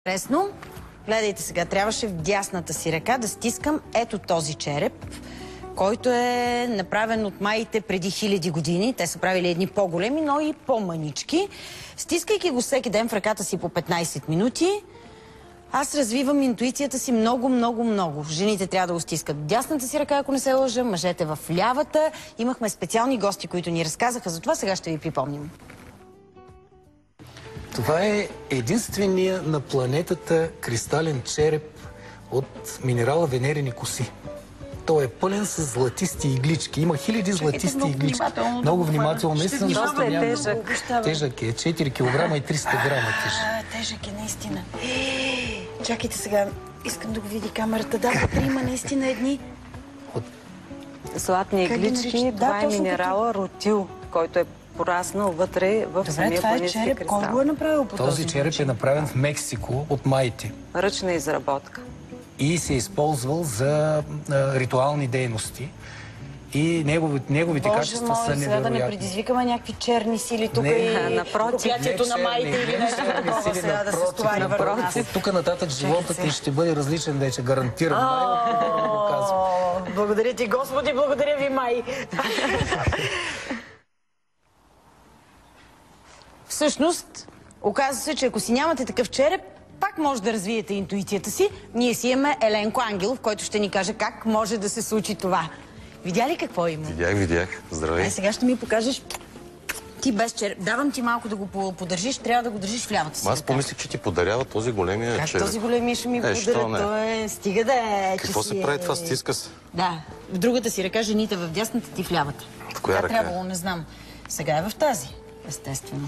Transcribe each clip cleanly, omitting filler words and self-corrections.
Интересно. Гледайте сега, трябваше в дясната си ръка да стискам ето този череп, който е направен от майите преди хиляди години. Те са правили едни по-големи, но и по-манички. Стискайки го всеки ден в ръката си по 15 минути, аз развивам интуицията си много. Жените трябва да го стискат в дясната си ръка, ако не се лъжа, мъжете в лявата. Имахме специални гости, които ни разказаха за това. Сега ще ви припомним. Това е единствения на планетата кристален череп от минерала венерини коси. Той е пълен с златисти иглички. Има хиляди златисти иглички. Много внимателно. Наистина доста тежък е. 4 кг и 300 грама тежък. Тежък е, наистина. Чакайте сега. Искам да го види камерата. Да, вътре има наистина едни златни иглички. Това е минерала рутил, който е пораснал вътре в самия планински череп. кристал. Кой го е направил по този череп е направен в Мексико от майите. Ръчна изработка. И се е използвал за ритуални дейности. И неговите качества са невероятни. Сега да не предизвикаме някакви черни сили тук и проклятието на майите или нещо такова сега да се стовари върху нас. От тук нататък животът ти ще бъде различен, вече гарантирам. Най-отговорно го казвам. Благодаря ти, Господи, благодаря ви, май. Всъщност, оказва се, че ако си нямате такъв череп, пак може да развиете интуицията си. Ние си имаме Еленко Ангелов, който ще ни каже как може да се случи това. Видя ли какво има? Видях. Здравей. Сега ще ми покажеш ти без череп. Давам ти малко да го подържиш, трябва да го държиш в лявата си. Аз помислих, че ти подарява този големия череп. Как този големия ще ми подаря? Той е... Стига да е... Какво се прави това? Стиска се? Да. В другата си ръка, жените в дясната, ти в лявата. В коя ръка? Трябвало, не знам. Сега е в тази. Естествено.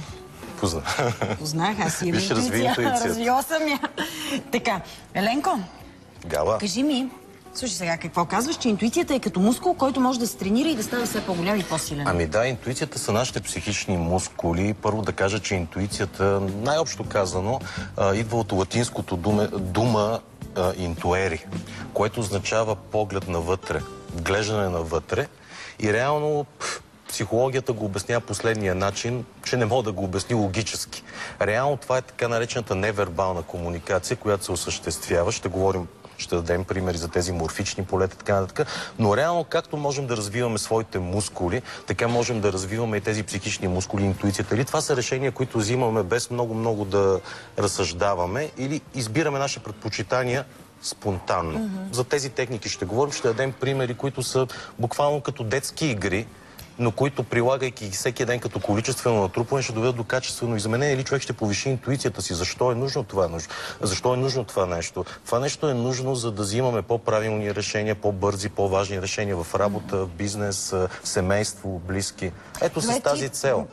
Познах, аз си имам интуиция. Развила съм я. Така, Еленко, Гала, кажи ми, слушай сега, какво казваш, че интуицията е като мускул, който може да се тренира и да става все по-голям и по-силен? Ами да, интуицията са нашите психични мускули. Първо да кажа, че интуицията, най-общо казано, идва от латинското дума интуери, което означава поглед навътре, вглеждане навътре и реално... Психологията го обяснява последния начин, че не мога да го обясни логически. Реално това е така наречената невербална комуникация, която се осъществява. Ще дадем примери за тези морфични полета, така нататък. Но реално, както можем да развиваме своите мускули, така можем да развиваме и тези психични мускули, интуицията. Или това са решения, които взимаме без много да разсъждаваме, или избираме наши предпочитания спонтанно. За тези техники ще говорим, ще дадем примери, които са буквално като детски игри, но които, прилагайки всеки ден като количествено натрупване, ще доведат до качествено изменение или човек ще повиши интуицията си. Защо е нужно това нещо? Защо е нужно това нещо? Това нещо е нужно, за да взимаме по-правилни решения, по-бързи, по-важни решения в работа, в бизнес, в семейство, близки. Ето с тази цел.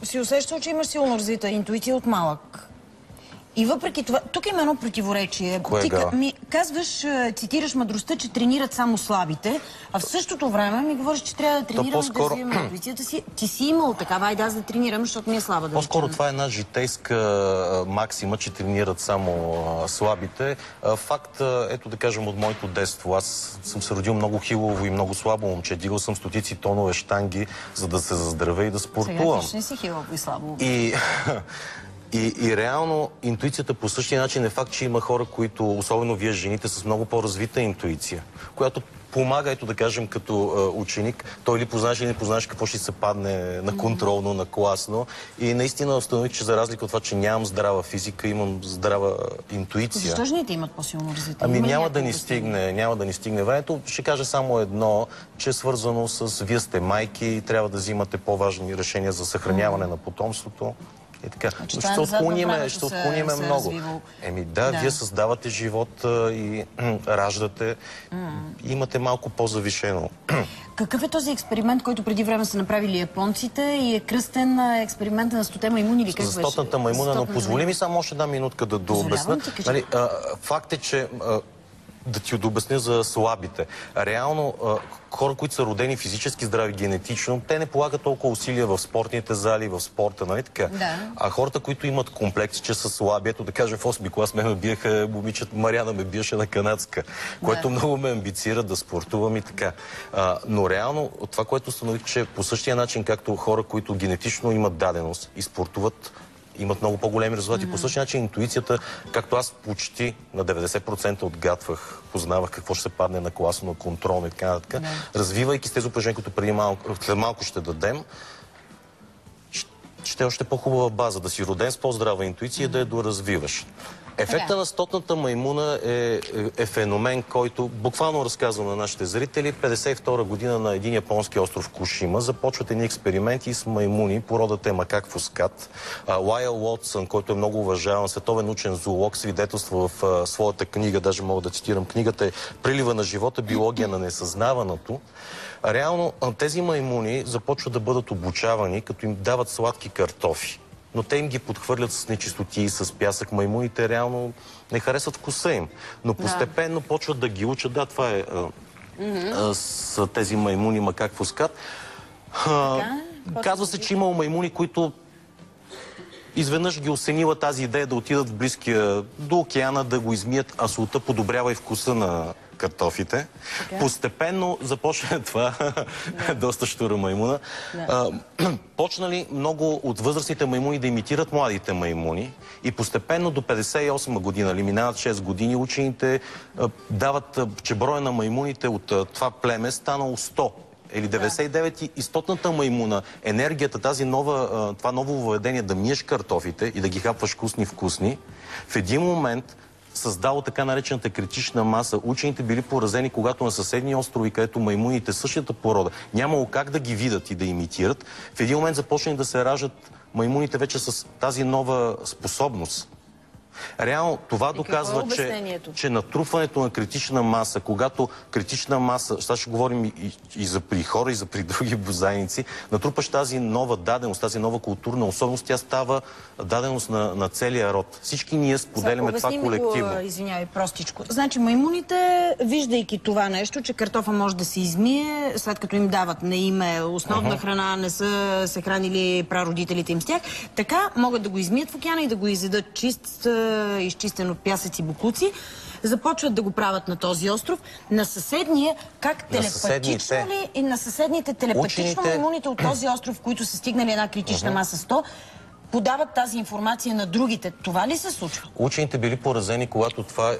Си усещал, че имаш силно развита интуиция от малък. И въпреки това, тук има едно противоречие. Ти казваш, цитираш мъдростта, че тренират само слабите, а в същото време ми говориш, че трябва да тренираме да развиваме интуицията си. Ти си имал такава, айде аз да тренирам, защото ми е слаба да по-скоро това е една житейска максима, че тренират само слабите. Факт, ето да кажем от моето детство. Аз съм се родил много хилово и много слабо момче. Дигал съм стотици тонове щанги, за да се заздравя и да спортувам. Сега ти не си хилово и слабо. И реално интуицията по същия начин е факт, че има хора, които, особено вие жените, с много по-развита интуиция, която помага, ето да кажем, като ученик. Той или познаеш, или не познаеш какво ще се падне на контролно, на класно. И наистина установих, че за разлика от това, че нямам здрава физика, имам здрава интуиция. Защо жените имат по-силно развита? Ами няма да ни стигне времето. Ще кажа само едно, че е свързано с вие сте майки и трябва да взимате по-важни решения за съхраняване на потомството. И така. Ще отклониме много. Вие създавате живот и раждате. Имате малко по-завишено. Какъв е този експеримент, който преди време са направили японците и е кръстен на експеримента на 100-те маймуни или как беше? За 100-та маймуна, но позволи ми само още една минутка да дообясня. Факт е, че да ти дообясня за слабите. Реално, хора, които са родени физически здрави генетично, те не полагат толкова усилия в спортните зали, в спорта, нали така? Да. А хората, които имат комплекс, че са слаби, ето да кажем в 8-ми клас ме биеха момичета, Мариана ме биеше на канадска, което много ме амбицира да спортувам и така. Но реално, това, което установих, че по същия начин, както хора, които генетично имат даденост и спортуват имат много по-големи резултати. По същия начин интуицията, както аз почти на 90% отгатвах, познавах какво ще се падне на класно, на контролно и така нататък, развивайки с тези упражнения, които след малко ще дадем, ще е още по-хубава база. Да си роден с по-здрава интуиция, да я доразвиваш. Ефекта на стотната маймуна е феномен, който буквално разказвам на нашите зрители. 52 година на един японски остров Кушима започват едни експерименти с маймуни, породата е макак фускат. Лайл Уотсън, който е много уважаван, световен учен зоолог, свидетелства в своята книга, даже мога да цитирам, книгата е "Прилива на живота, биология на несъзнаваното". Реално тези маймуни започват да бъдат обучавани, като им дават сладки картофи. Но те им ги подхвърлят с нечистоти, с пясък. Маймуните реално не харесват вкуса им. Но постепенно почват да ги учат. Да, това е с тези маймуни макак фускат. Казва се, че имало маймуни, които изведнъж ги осенила тази идея да отидат в близкия до океана, да го измият, а солта подобрява и вкуса на картофите. Постепенно започна това, доста щура маймуна. Почнали много от възрастните маймуни да имитират младите маймуни и постепенно до 58 година, или минават 6 години, учените дават, че броя на маймуните от това племе станало 100. Или 99 и 100-ната маймуна, енергията, това ново въведение да миеш картофите и да ги хапваш вкусни, в един момент създало така наречената критична маса. Учените били поразени, когато на съседни острови, където маймуните същата порода, нямало как да ги видят и да имитират, в един момент започнали да се раждат маймуните вече с тази нова способност. Реално това доказва, че натрупването на критична маса, когато критична маса, сега ще говорим и за при хора, и за при други бозайници, натрупаш тази нова даденост, тази нова културна особеност, тя става даденост на целия род. Всички ние споделяме това колективно. Извинявай, простичко. Значи маймуните, виждайки това нещо, че картофа може да се измие, след като им дават на име основна храна, не са се хранили прародителите им с тях, така могат да го измият в океана и да го изядат чист, изчистен от пясъци, боклуци, започват да го правят на този остров. На съседния, как телепатично ли? И на съседните телепатично маймуните от този остров, които са стигнали една критична маса 100, подават тази информация на другите. Това ли се случва? Учените били поразени, когато това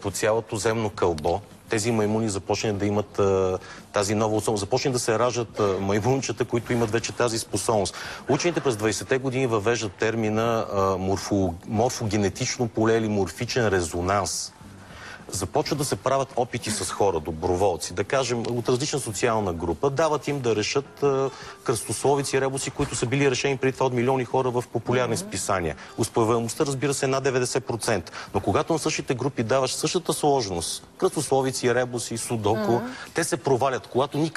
по цялото земно кълбо, тези маймуни започнат да имат тази нова особеност. Започнат да се раждат маймунчета, които имат вече тази способност. Учените през 20-те години въвеждат термина морфогенетично поле или морфичен резонанс. Започват да се правят опити с хора, доброволци, да кажем, от различна социална група, дават им да решат кръстословици и ребуси, които са били решени преди това от милиони хора в популярни списания. Успеваемостта, разбира се, над 90%. Но когато на същите групи даваш същата сложност, кръстословици, ребуси, судоко, те се провалят, когато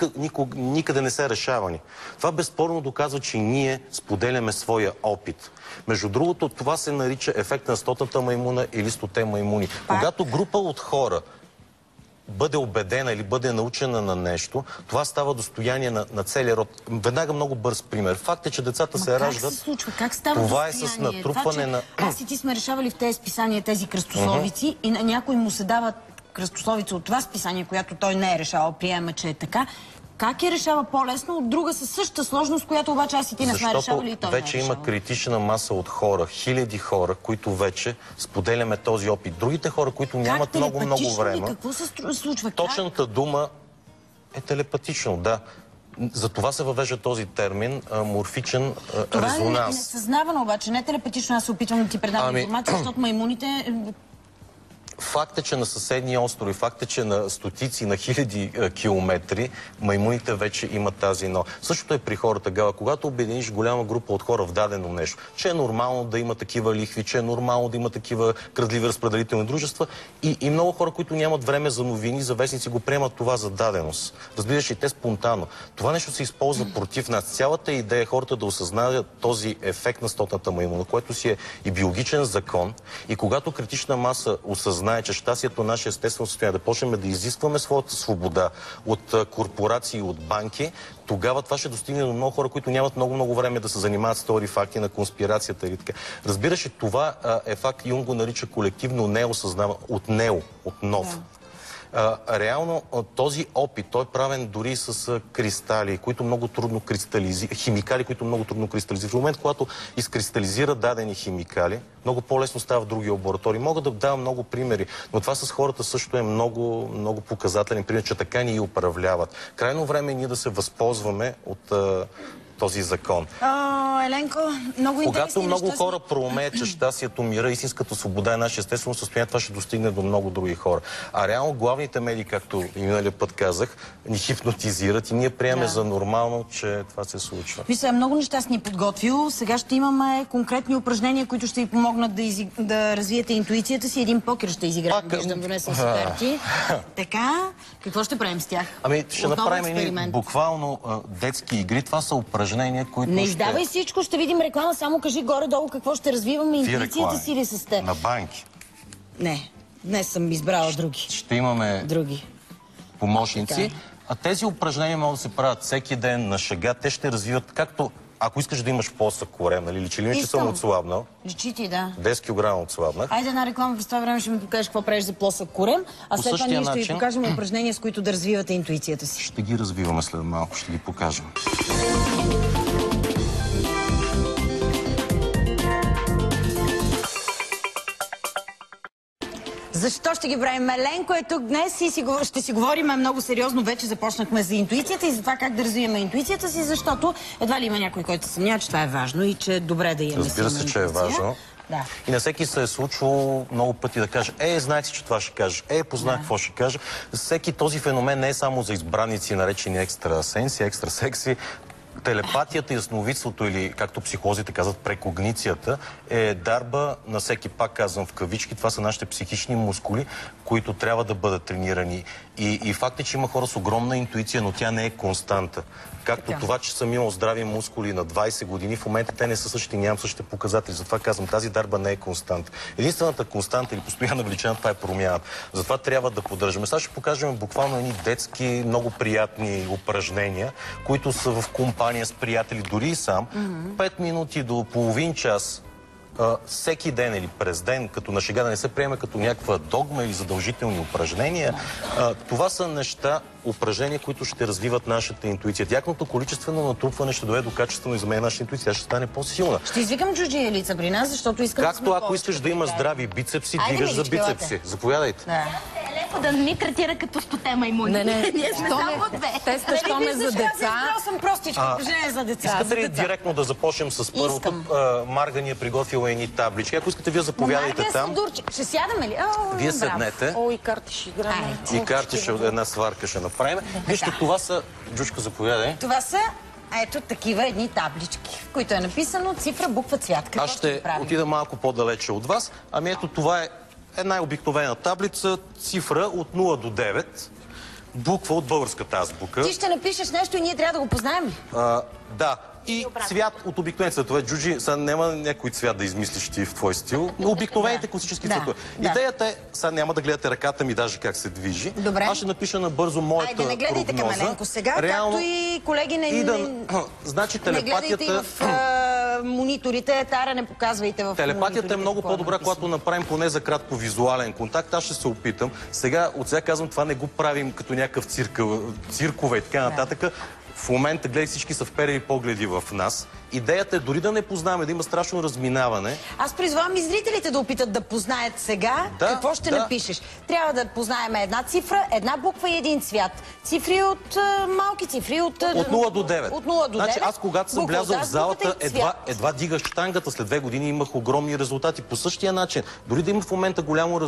никъде не са решавани. Това безспорно доказва, че ние споделяме своя опит. Между другото, това се нарича ефект на 100-та маймуна или 100-те маймуни. Когато група от хора бъде убедена или бъде научена на нещо, това става достояние на целия род. Веднага много бърз пример. Факт е, че децата се раждат. Как се случва? Как става това достояние? Е с натрупване на... Аз и ти сме решавали в тези списания тези кръстословици и на някой му се дава кръстословица от това списание, която той не е решавал, приема, че е така. Как я решава по-лесно от друга със същата сложност, която обаче аз и ти не сме решавали и той не е решавал? Вече има критична маса от хора, хиляди хора, които вече споделяме този опит. Другите хора, които нямат много време... Какво се случва? Точната дума е телепатично, да. За това се въвежда този термин морфичен резонанс. Това е несъзнавано обаче, не телепатично. Аз се опитвам да ти предам информация, защото маймуните... Факт е, че на съседния острови, факт е, че на стотици, на хиляди километри маймуните вече имат тази но. Същото е при хората, Гала. Когато обединиш голяма група от хора в дадено нещо, че е нормално да има такива лихви, че е нормално да има такива крадливи разпределителни дружества и много хора, които нямат време за новини, за вестници, го приемат това за даденост. Разбираш и те спонтанно. Това нещо се използва против нас. Цялата идея е хората да осъзнаят този ефект на 100-та маймуна, което си е и биологичен закон. И когато критична маса осъзнае, че щастието на наше естествено състояние, да почнем да изискваме своята свобода от корпорации и от банки, тогава това ще достигне до много хора, които нямат много време да се занимават с теории, факти на конспирацията или така. Разбираш ли, това е факт, Юнг го нарича колективно неосъзнаване, от нов. Реално този опит, той е правен дори с кристали, които много трудно кристализират, химикали, които много трудно кристализират. В момент, когато изкристализира дадени химикали, много по-лесно става в други лаборатории. Мога да давам много примери, но това с хората също е много, много показателен пример, че така ни управляват. Крайно време е ние да се възползваме от този закон. Еленко, много интересни Когато много неща хора проумеят, че щастието, мира, истинската свобода е наше естествено състояние, това ще достигне до много други хора. А реално главните медии, както и миналия път казах, ни хипнотизират и ние приемаме за нормално, че това се случва. Мисля, много неща си ни подготвил. Сега ще имаме конкретни упражнения, които ще ви помогнат да развиете интуицията си. Един покер ще изиграем. Виждам, донесъл си карти. Така, какво ще правим с тях? Ами, ще направим буквално детски игри. Това са упражнения, които не издавай всичко, ще видим реклама. Само кажи горе-долу какво ще развиваме. Интуицията си ли с теб? На банки. Не, днес съм избрала други. Ще имаме помощници. А тези упражнения могат да се правят всеки ден на шега. Те ще развиват както... Ако искаш да имаш плосък корем, нали? Личи ли ми, че съм отслабнал? Личи ти, да. 10 кг отслабнах. Айде една реклама, през това време ще ми покажеш какво правиш за плосък корем, а след това ние ще ви покажем упражнения, с които да развивате интуицията си. Ще ги развиваме след малко, ще ги покажем. Защо ще ги правим? Еленко е тук днес и ще си говорим много сериозно. Вече започнахме за интуицията и за това как да развием интуицията си, защото едва ли има някой, който се съмнява, че това е важно и че е добре да имаме. Разбира се, че е важно. Да. И на всеки се е случвало много пъти да каже: знаех си, че това ще кажеш. Познах какво ще кажа. Всеки този феномен не е само за избраници, наречени екстрасенси, екстрасекси. Телепатията и ясновидството, или както психолозите казват, прекогницията, е дарба на всеки, пак казвам в кавички. Това са нашите психични мускули, които трябва да бъдат тренирани. И факт е, че има хора с огромна интуиция, но тя не е константа. Както това, че съм имал здрави мускули на 20 години, в момента те не са същите, нямам същите показатели. Затова казвам, тази дарба не е константа. Единствената константа или постоянна величина, това е промяната. Затова трябва да поддържаме. Сега ще покажем буквално едни детски, много приятни упражнения, които са в компания с приятели, дори и сам. 5 минути до половин час всеки ден или през ден, като на шега, да не се приеме като някаква догма или задължителни упражнения. Това са неща, упражнения, които ще развиват нашата интуиция. Тяхното количествено натрупване ще доведе до качествено изменение на нашата интуиция. Тя ще стане по-силна. Ще извикам Джуджи Елица при нас, защото искам да сме повече. Ако искаш да имаш здрави бицепси, дигаш за бицепси. Заповядайте. Да не ни третира като 100 маймуни. Ние сме само две. Те сте, що ме за деца. Аз съм простичко, упражнение за деца. Искате ли директно да започнем с първото? Марга ни е приготвила едни таблички. Ако искате, вие заповядайте там. Ще сядаме ли? Вие седнете. И карти ще играем. И карти една сварка ще направим. Вижте, това са... Джучка, заповядай. Това са ето такива едни таблички, в които е написано цифра, буква, цвят. Аз ще отида малко по-далече от вас. Ами ето, това е една обикновена таблица, цифра от 0 до 9, буква от българската азбука. Ти ще напишеш нещо и ние трябва да го познаем. Да. И цвят от обикновени цветове. Джуджи, сега няма някой цвят да измислиш ти в твой стил, но обикновените класически цветове. Идеята е, сега няма да гледате ръката ми даже как се движи. Добре. Аз ще напиша набързо моята прогноза. Айде, не гледайте към Еленко сега, както и колеги Значи телепатията... Не гледайте в мониторите, Тара не показвайте в мониторите. Телепатията е много по-добра, когато направим поне за кратко визуален контакт. Аз ще се опитам. От сега казвам, това не го правим като някакъв циркове и така нататък. В момента, гледай, всички са вперили погледи в нас. Идеята е дори да не познаваме, да има страшно разминаване. Аз призвавам и зрителите да опитат да познаят сега какво ще напишеш. Трябва да познаем една цифра, една буква и един цвят. Цифри от малки цифри от 0 до 9. От 0 до 9. Значи аз когато съм влязъл в залата, едва дигах щангата, след 2 години имах огромни резултати по същия начин. Дори да има в момента голямо